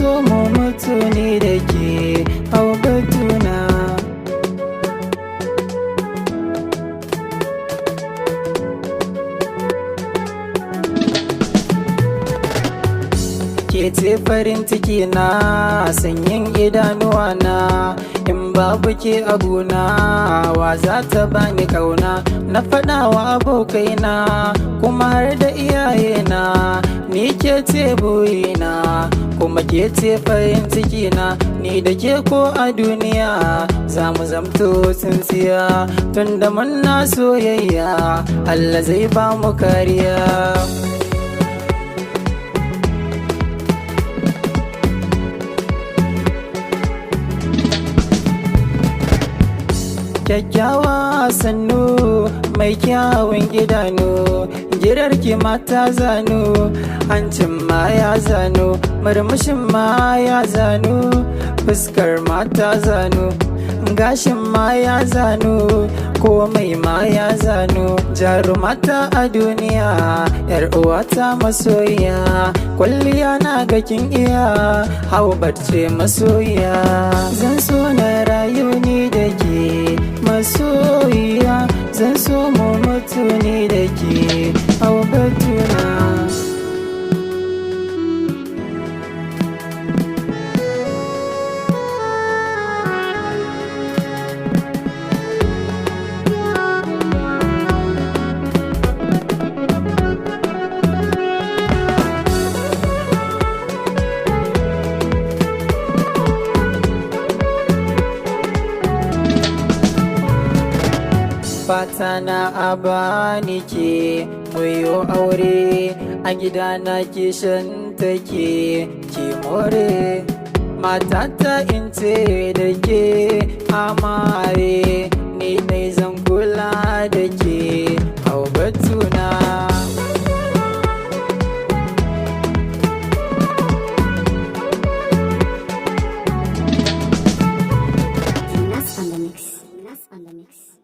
so mu mutu ni da ke hau batuna. Ke ce farin ciki na, sanyin idanuwa na, in babu ke abuna wa za ta bani kauna. Na faɗa wa abokaina kuma har da iyayena, ni ke ce burina kuma ke ce farin ciki na. Ni da ke ko a duniya za mu zamto tsintsiya, tunda muna soyayya Allah zai ba mu kariya. Kyakkyawa sannu mai kyawun idanu, girarki mata zanu, hancin ma ya zanu, murmushin ma ya zanu, fuskar mata zanu, gashin ma ya zanu, komai ma ya zanu. Jarumata a duniya, yar uwata masoyiya, kwalliya na ga kin iya, hau barce masoyiya. Zan so na rayu ni da ke masoyiya, zan so mu mutu ni da ke hau batuna. Fata na a bani ke muyo aure, a gidana kishin take ki more. Matata in ce da